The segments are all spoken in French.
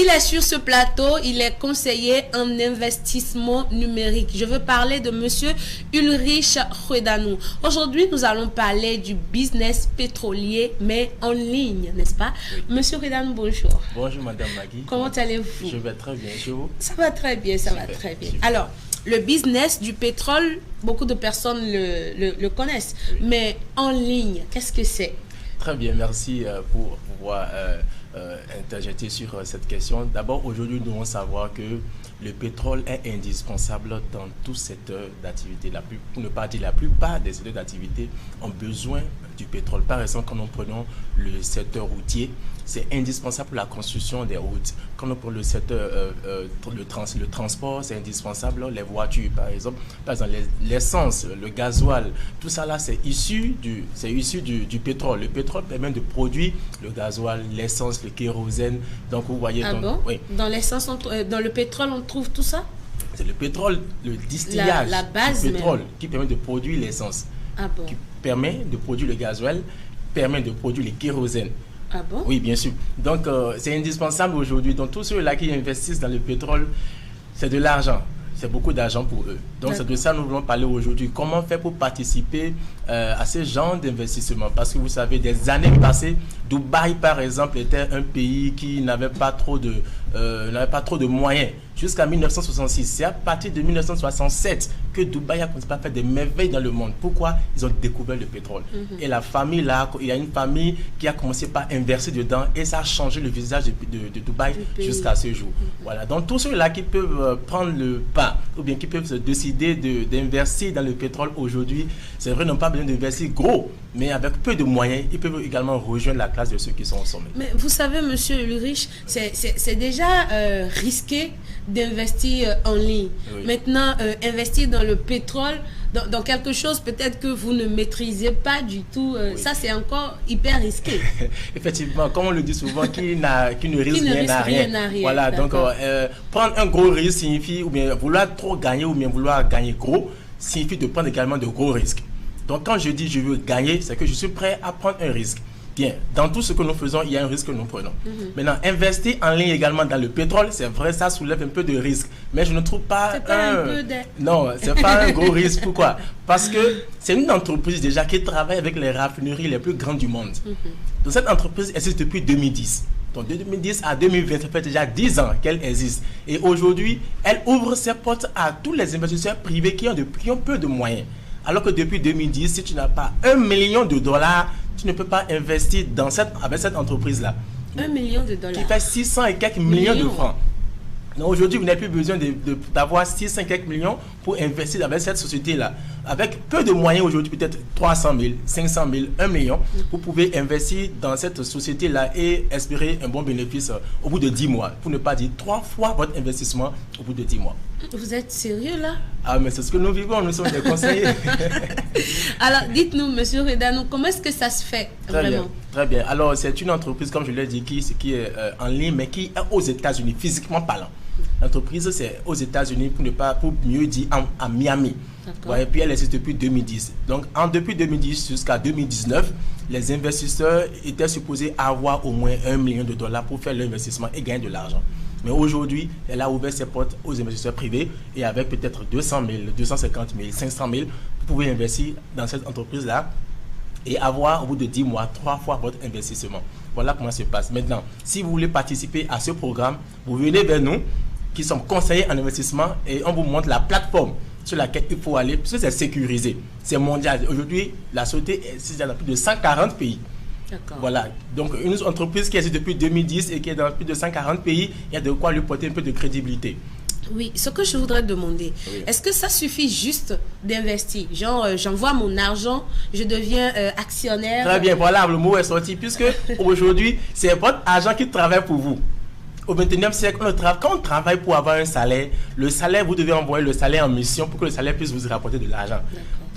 Il est sur ce plateau, il est conseiller en investissement numérique. Je veux parler de monsieur Ulrich Hredanou. Aujourd'hui, nous allons parler du business pétrolier, mais en ligne, n'est-ce pas? Oui. Monsieur Hredanou, bonjour. Bonjour, madame Magui. Comment allez-vous? Je vais très bien, chez vous? Ça va très bien, ça va très bien. Super. Alors, le business du pétrole, beaucoup de personnes le connaissent, oui. Mais en ligne, qu'est-ce que c'est? Très bien, merci pour pouvoir interjeter sur cette question. D'abord, aujourd'hui, nous devons savoir que le pétrole est indispensable dans tout secteur d'activité. Pour ne pas dire la plupart des secteurs d'activité ont besoin du pétrole. Par exemple, quand nous prenons le secteur routier, c'est indispensable pour la construction des routes. Quand nous prenons le secteur le transport, c'est indispensable. Les voitures, par exemple, l'essence, le gasoil, tout ça là, c'est issu du pétrole. Le pétrole permet de produire le gasoil, l'essence, le kérosène. Donc vous voyez. Ah bon? Oui. Dans l'essence, dans le pétrole, on trouve tout ça? C'est le pétrole, le distillage la base du pétrole même. Qui permet de produire l'essence. Ah bon? Qui permet de produire le gasoil, permet de produire le kérosène. Ah bon? Oui, bien sûr. Donc, c'est indispensable aujourd'hui. Donc, tous ceux-là qui investissent dans le pétrole, c'est de l'argent. C'est beaucoup d'argent pour eux. Donc, c'est de ça que nous voulons parler aujourd'hui. Comment faire pour participer à ce genre d'investissement? Parce que vous savez, des années passées, Dubaï, par exemple, était un pays qui n'avait pas trop de moyens. Jusqu'à 1966. C'est à partir de 1967 que Dubaï a commencé à faire des merveilles dans le monde. Pourquoi? Ils ont découvert le pétrole. Et la famille là, il y a une famille qui a commencé par investir dedans et ça a changé le visage de Dubaï jusqu'à ce jour. Voilà. Donc tous ceux-là qui peuvent prendre le pas ou bien qui peuvent se décider d'investir dans le pétrole aujourd'hui, c'est vrai, ils n'ont pas besoin d'investir gros, mais avec peu de moyens, ils peuvent également rejoindre la classe de ceux qui sont au sommet. Mais vous savez, monsieur Ulrich, c'est déjà risqué d'investir en ligne. Oui. Maintenant, investir dans le pétrole, dans quelque chose peut-être que vous ne maîtrisez pas du tout, oui. Ça c'est encore hyper risqué. Effectivement, comme on le dit souvent, qui ne risque rien n'a rien. Voilà, donc prendre un gros risque signifie, ou bien vouloir trop gagner, ou bien vouloir gagner gros, signifie de prendre également de gros risques. Donc quand je dis je veux gagner, c'est que je suis prêt à prendre un risque. Bien, dans tout ce que nous faisons, il y a un risque que nous prenons. Maintenant, investir en ligne également dans le pétrole, c'est vrai, ça soulève un peu de risque. Mais je ne trouve pas Non, c'est pas un gros risque. Pourquoi? Parce que c'est une entreprise déjà qui travaille avec les raffineries les plus grandes du monde. Donc cette entreprise existe depuis 2010. Donc de 2010 à 2020, ça fait déjà 10 ans qu'elle existe. Et aujourd'hui, elle ouvre ses portes à tous les investisseurs privés qui ont peu de moyens. Alors que depuis 2010, si tu n'as pas $1 million, tu ne peux pas investir avec cette entreprise-là. $1 million. Qui fait 600 et quelques millions de francs. Donc aujourd'hui, vous n'avez plus besoin d'avoir 600 et quelques millions pour investir avec cette société-là. Avec peu de moyens aujourd'hui, peut-être 300 000, 500 000, 1 million, vous pouvez investir dans cette société-là et espérer un bon bénéfice au bout de 10 mois. Pour ne pas dire 3 fois votre investissement au bout de 10 mois. Vous êtes sérieux là? Ah, mais c'est ce que nous vivons, nous sommes des conseillers. Alors, dites-nous, monsieur Hredanou, comment est-ce que ça se fait vraiment? Très bien. Alors, c'est une entreprise, comme je l'ai dit, qui est en ligne, mais qui est aux États-Unis, physiquement parlant. L'entreprise, c'est aux États-Unis, pour mieux dire, à Miami. Ouais, et puis, elle existe depuis 2010. Donc, depuis 2010 jusqu'à 2019, les investisseurs étaient supposés avoir au moins $1 million pour faire l'investissement et gagner de l'argent. Mais aujourd'hui, elle a ouvert ses portes aux investisseurs privés et avec peut-être 200 000, 250 000, 500 000, vous pouvez investir dans cette entreprise-là et avoir au bout de 10 mois 3 fois votre investissement. Voilà comment ça se passe. Maintenant, si vous voulez participer à ce programme, vous venez vers nous qui sommes conseillers en investissement et on vous montre la plateforme sur laquelle il faut aller puisque c'est sécurisé. C'est mondial. Aujourd'hui, la société existe dans plus de 140 pays. Voilà, donc une entreprise qui existe depuis 2010 et qui est dans plus de 140 pays, il y a de quoi lui porter un peu de crédibilité. Oui, ce que je voudrais demander, est-ce que ça suffit juste d'investir? Genre, j'envoie mon argent, je deviens actionnaire. Très bien, voilà, le mot est sorti, puisque aujourd'hui, c'est votre argent qui travaille pour vous. Au 21e siècle, quand on travaille pour avoir un salaire, le salaire, vous devez envoyer le salaire en mission pour que le salaire puisse vous rapporter de l'argent.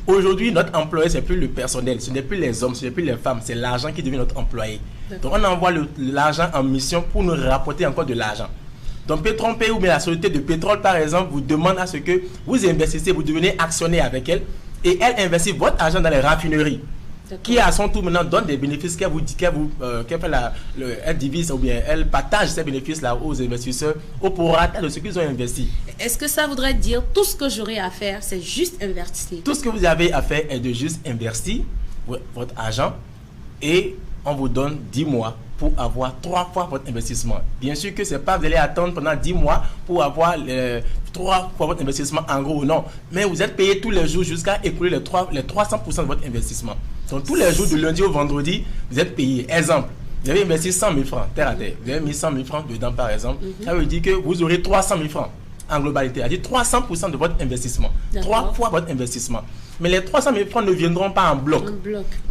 Aujourd'hui, notre employé, ce n'est plus le personnel, ce n'est plus les hommes, ce n'est plus les femmes, c'est l'argent qui devient notre employé. Donc, on envoie l'argent en mission pour nous rapporter encore de l'argent. Donc, Petron-P ou bien la société de pétrole, par exemple, vous demande à ce que vous investissez, vous devenez actionnaire avec elle et elle investit votre argent dans les raffineries. qui à son tour maintenant donne des bénéfices qu'elle divise ou bien elle partage ces bénéfices-là aux investisseurs au prorata de ce qu'ils ont investi. Est-ce que ça voudrait dire tout ce que j'aurai à faire, c'est juste investir? Tout ce que vous avez à faire est de juste investir votre argent et on vous donne 10 mois pour avoir 3 fois votre investissement. Bien sûr que c'est pas vous allez attendre pendant 10 mois pour avoir 3 fois votre investissement en gros, non. Mais vous êtes payé tous les jours jusqu'à écouler les 300% de votre investissement. Donc tous les jours du lundi au vendredi, vous êtes payé. Exemple, vous avez investi 100 000 francs, terre à terre. Vous avez mis 100 000 francs dedans par exemple. Ça veut dire que vous aurez 300 000 francs en globalité. C'est-à-dire 300% de votre investissement. 3 fois votre investissement. Mais les 300 000 francs ne viendront pas en bloc.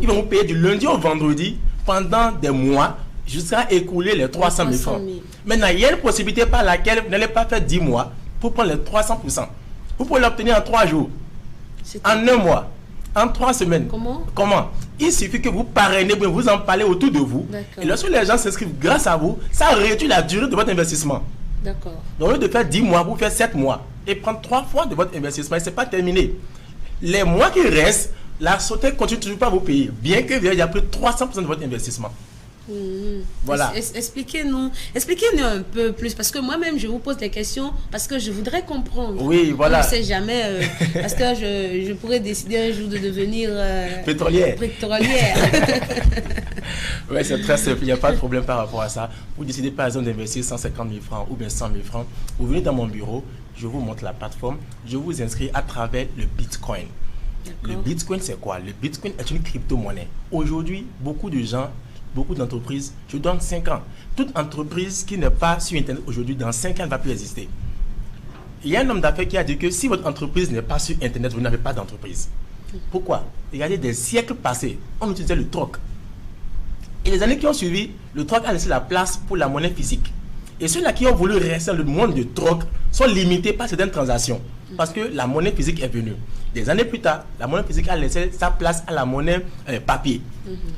Ils vont vous payer du lundi au vendredi pendant des mois jusqu'à écouler les 300 000 francs. Maintenant, il y a une possibilité par laquelle vous n'allez pas faire 10 mois pour prendre les 300%. Vous pouvez l'obtenir en 3 jours, en 1 mois, en 3 semaines. Comment? Il suffit que vous parrainez, vous en parlez autour de vous. Et lorsque les gens s'inscrivent grâce à vous, ça réduit la durée de votre investissement. D'accord. Donc, au lieu de faire 10 mois, vous faites 7 mois et prendre 3 fois de votre investissement. Et ce n'est pas terminé. Les mois qui restent, la société continue toujours pas à vous payer, bien que vous ayez pris 300% de votre investissement. Voilà. Expliquez-nous un peu plus, parce que moi-même je vous pose des questions parce que je voudrais comprendre. Oui, voilà. On ne sait jamais, parce que je pourrais décider un jour de devenir pétrolière. Oui, c'est très simple, il n'y a pas de problème par rapport à ça. Vous décidez par exemple d'investir 150 000 francs ou bien 100 000 francs. Vous venez dans mon bureau, je vous montre la plateforme, je vous inscris à travers le Bitcoin. Le Bitcoin, c'est quoi? Le Bitcoin est une crypto-monnaie. Aujourd'hui, beaucoup de gens, beaucoup d'entreprises, je donne 5 ans. Toute entreprise qui n'est pas sur Internet aujourd'hui, dans 5 ans, ne va plus exister. Il y a un homme d'affaires qui a dit que si votre entreprise n'est pas sur Internet, vous n'avez pas d'entreprise. Pourquoi? Regardez, des siècles passés, on utilisait le troc. Et les années qui ont suivi, le troc a laissé la place pour la monnaie physique. Et ceux-là qui ont voulu rester dans le monde du troc sont limités par certaines transactions. Parce que la monnaie physique est venue. Des années plus tard, la monnaie physique a laissé sa place à la monnaie papier.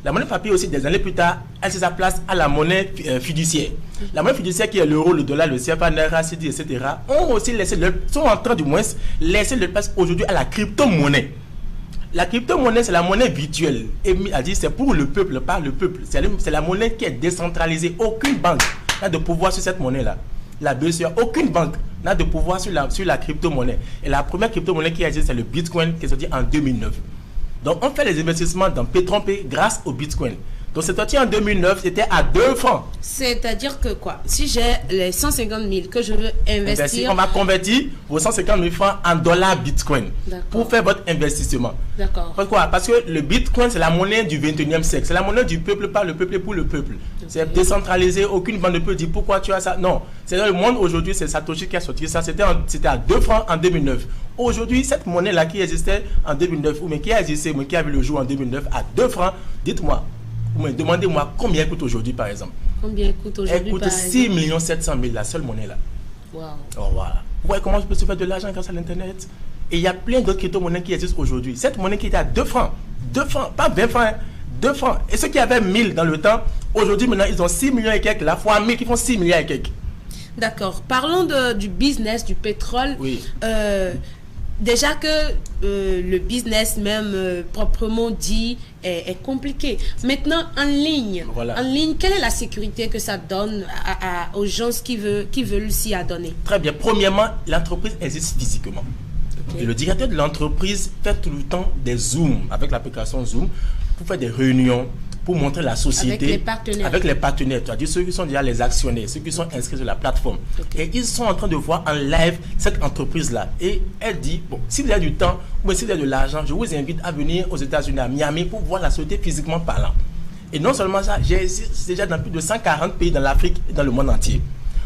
La monnaie papier aussi, des années plus tard, a laissé sa place à la monnaie fiduciaire. La monnaie fiduciaire qui est l'euro, le dollar, le CFA, Naira, CD, etc. ont aussi laissé sont en train du moins laisser leur place aujourd'hui à la crypto-monnaie. La crypto-monnaie, c'est la monnaie virtuelle. Et a dit c'est pour le peuple, pas le peuple. C'est la monnaie qui est décentralisée. Aucune banque n'a de pouvoir sur cette monnaie-là. La BCE, aucune banque n'a de pouvoir sur la crypto-monnaie. Et la première crypto-monnaie qui a existé, c'est le Bitcoin qui est sorti en 2009. Donc, on fait les investissements dans P3P grâce au Bitcoin. Donc, c'est sorti en 2009, c'était à 2 francs. C'est-à-dire que quoi? Si j'ai les 150 000 que je veux investir... On va convertir vos 150 000 francs en dollars Bitcoin pour faire votre investissement. D'accord. Pourquoi? Parce que le Bitcoin, c'est la monnaie du 21e siècle. C'est la monnaie du peuple, par le peuple et pour le peuple. C'est décentralisé. Aucune banque ne peut dire pourquoi tu as ça. Non. C'est dans le monde aujourd'hui, c'est Satoshi qui a sorti ça. C'était à 2 francs en 2009. Aujourd'hui, cette monnaie-là qui existait en 2009, ou mais qui a existé, mais qui a vu le jour en 2009, à 2 francs, dites-moi, demandez-moi combien elle coûte aujourd'hui, par exemple. Combien elle coûte aujourd'hui? Elle coûte 6 700 000, la seule monnaie là. Wow. Oh, voilà. Vous voyez comment je peux se faire de l'argent grâce à l'internet? Et il y a plein d'autres crypto-monnaies qui existent aujourd'hui. Cette monnaie qui était à 2 francs, pas 20 francs, hein, 2 francs. Et ceux qui avaient 1000 dans le temps, aujourd'hui maintenant ils ont 6 millions et quelques, la fois 1000 qui font 6 milliards et quelques. D'accord. Parlons du business du pétrole. Oui. Déjà que le business même proprement dit est compliqué. Maintenant, en ligne, quelle est la sécurité que ça donne aux gens qui veulent s'y adonner? Très bien. Premièrement, l'entreprise existe physiquement. Okay. Et le directeur de l'entreprise fait tout le temps des Zooms avec l'application Zoom pour faire des réunions, pour montrer la société avec les partenaires, c'est-à-dire ceux qui sont déjà les actionnaires, ceux qui sont inscrits sur la plateforme. Okay. Et ils sont en train de voir en live cette entreprise-là. Et elle dit, bon, si vous avez du temps ou si vous avez de l'argent, je vous invite à venir aux États-Unis, à Miami, pour voir la société physiquement parlant. Et non seulement ça, j'ai déjà dans plus de 140 pays dans l'Afrique et dans le monde entier.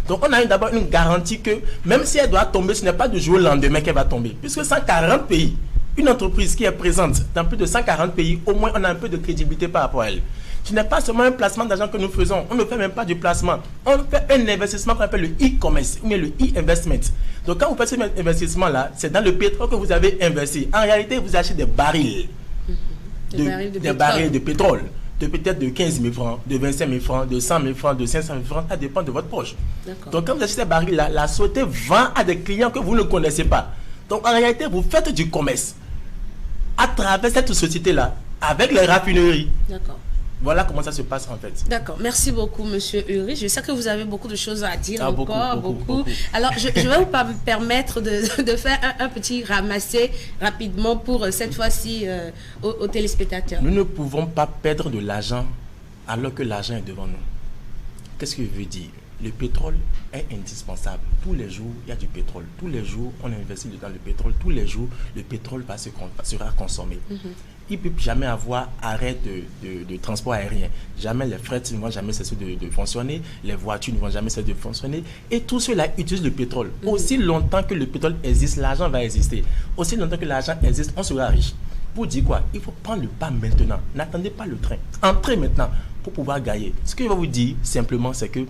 Donc on a d'abord une garantie que même si elle doit tomber, ce n'est pas du jour au lendemain qu'elle va tomber. Puisque 140 pays, une entreprise qui est présente dans plus de 140 pays, au moins on a un peu de crédibilité par rapport à elle. Ce n'est pas seulement un placement d'argent que nous faisons. On ne fait même pas du placement. On fait un investissement qu'on appelle le e-commerce, ou bien le e-investment. Donc quand vous faites cet investissement-là, c'est dans le pétrole que vous avez investi. En réalité, vous achetez des barils. Des barils de pétrole. De peut-être de 15 000 francs, de 25 000 francs, de 100 000 francs, de 500 000 francs, ça dépend de votre poche. Donc quand vous achetez ces barils-là, la société vend à des clients que vous ne connaissez pas. Donc en réalité, vous faites du commerce à travers cette société-là avec les raffineries. D'accord. Voilà comment ça se passe en fait. D'accord. Merci beaucoup, monsieur Ulrich. Je sais que vous avez beaucoup de choses à dire encore. Beaucoup. Beaucoup. Alors, je vais vous permettre de faire un petit ramassé rapidement pour cette fois-ci aux téléspectateurs. Nous ne pouvons pas perdre de l'argent alors que l'argent est devant nous. Qu'est-ce que je veux dire? Le pétrole est indispensable. Tous les jours, il y a du pétrole. Tous les jours, on investit dans le pétrole. Tous les jours, le pétrole sera consommé. Il ne peut jamais avoir arrêt de transport aérien. Jamais les frettes ne vont jamais cesser de fonctionner. Les voitures ne vont jamais cesser de fonctionner. Et tout cela utilise le pétrole. Aussi longtemps que le pétrole existe, l'argent va exister. Aussi longtemps que l'argent existe, on sera riche. Pour dire quoi? Il faut prendre le pas maintenant. N'attendez pas le train. Entrez maintenant pour pouvoir gagner. Ce que je vais vous dire simplement, c'est que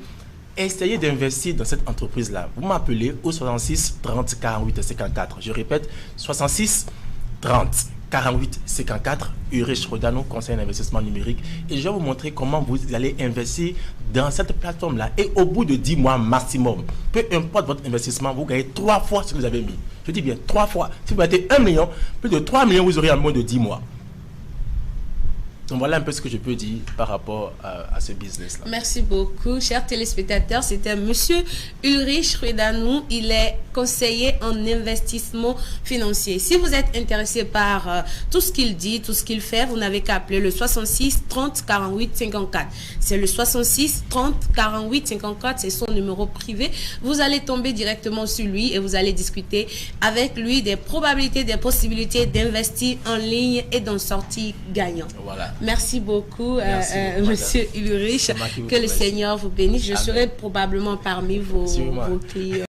essayez d'investir dans cette entreprise-là. Vous m'appelez au 66 30 48 54. Je répète, 66 30 48 54, Ulrich Rodano, conseiller d'investissement numérique. Et je vais vous montrer comment vous allez investir dans cette plateforme-là. Et au bout de 10 mois maximum, peu importe votre investissement, vous gagnez 3 fois ce que vous avez mis. Je dis bien 3 fois. Si vous mettez 1 million, plus de 3 millions, vous aurez en moins de 10 mois. Donc voilà un peu ce que je peux dire par rapport à ce business-là. Merci beaucoup, chers téléspectateurs. C'était monsieur Ulrich Rodano. Il est conseiller en investissement financier. Si vous êtes intéressé par tout ce qu'il dit, tout ce qu'il fait, vous n'avez qu'à appeler le 66 30 48 54. C'est le 66 30 48 54, c'est son numéro privé. Vous allez tomber directement sur lui et vous allez discuter avec lui des probabilités, des possibilités d'investir en ligne et d'en sortir gagnant. Voilà. Merci beaucoup, Merci, monsieur Ulrich. Que le Seigneur vous bénisse. Je serai probablement parmi vos clients.